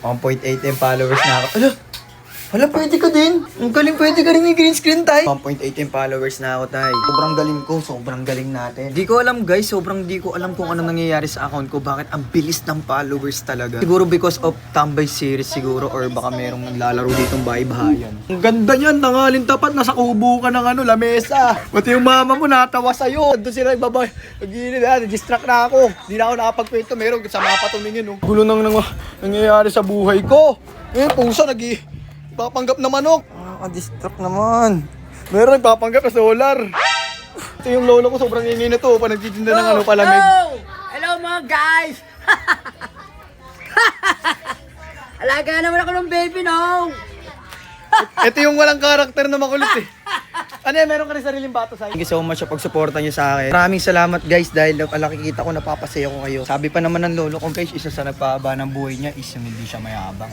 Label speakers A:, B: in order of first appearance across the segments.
A: 1.8 followers na ako. Hala, pwede ka din. Ang galing, pwede ka rin yung green screen, tay. 1.8 followers na ako, tay. Sobrang galing ko, sobrang galing natin. Di ko alam, guys, sobrang di ko alam kung ano nangyayari sa account ko. Bakit ang bilis ng followers talaga. Siguro because of Tambay series siguro, or baka merong naglalaro ditong bahay-bahayan. Ang ganda niyan, tangalin tapat, nasa kubo ka ng lamesa. Pati yung mama mo natawa sa'yo. Doon sila nagbabay. Nag-iinit, distract na ako. Di na ako nakapagkwento, meron sa mga patumingin. Gulo nang nangyayari sa buhay ko. Puso, papanggap na manok. Distract naman. Meron papanggap na solar. Ito yung lolo ko, sobrang ingay na to. Pa nagtitinda ng palamig.
B: Hello mga guys! Alaga naman ako ng baby, no?
A: Ito yung walang karakter na makulit eh. Ano yan, meron ka rin sariling bato sa akin. Thank you so much sa pagsuporta niyo sa akin. Maraming salamat guys dahil nakikita ko napapasaya ko kayo. Sabi pa naman ng lolo ko guys, isa sa nagpahaba ng buhay niya is yung hindi siya mayabang.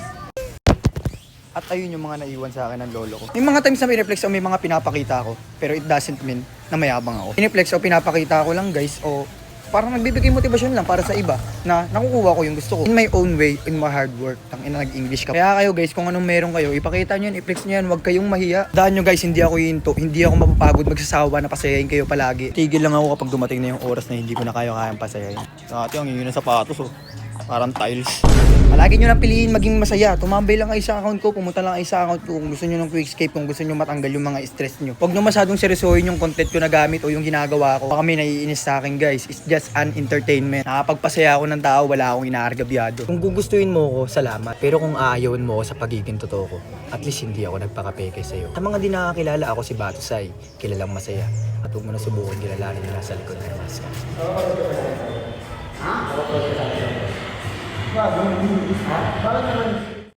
A: At ayun yung mga naiwan sa akin ng lolo ko. May mga times na pineflex o may mga pinapakita ako. Pero it doesn't mean na mayabang ako. Pineflex o pinapakita ko lang guys o parang nagbibigay motivasyon lang para sa iba na nakukuha ko yung gusto ko. In my own way, in my hard work. Tangina nag-English ka. Kaya kayo guys, kung anong meron kayo, ipakita nyo yan, i-flex nyo yan, huwag kayong mahiya. Daan nyo guys, hindi ako hinto, hindi ako mapapagod magsasawa na pasayahin kayo palagi. Tigil lang ako kapag dumating na yung oras na hindi ko na kayang pasayahin. Dati ang ingin ng sapatos oh. Parang tiles. Palagi nyo lang piliin maging masaya. Tumambay lang kayo sa account ko, pumunta lang kayo sa account ko kung gusto nyo ng quick escape, kung gusto nyo matanggal yung mga stress nyo. Huwag nyo masyadong seryosohin yung content ko na gamit o yung ginagawa ko. Baka may naiinis sa akin guys. It's just an entertainment. Nakapagpasaya ako ng tao, wala akong inaargabyado. Kung gugustuhin mo ko, salamat. Pero kung aayawin mo ko sa pagiging totoo ko, at least hindi ako nagpakapeke sa'yo. Sa mga di nakakilala, ako si Batusay, kilalang masaya. At huwag mo na subukan kilalanin nila sa likod ng mask. Ha? Bakit naman?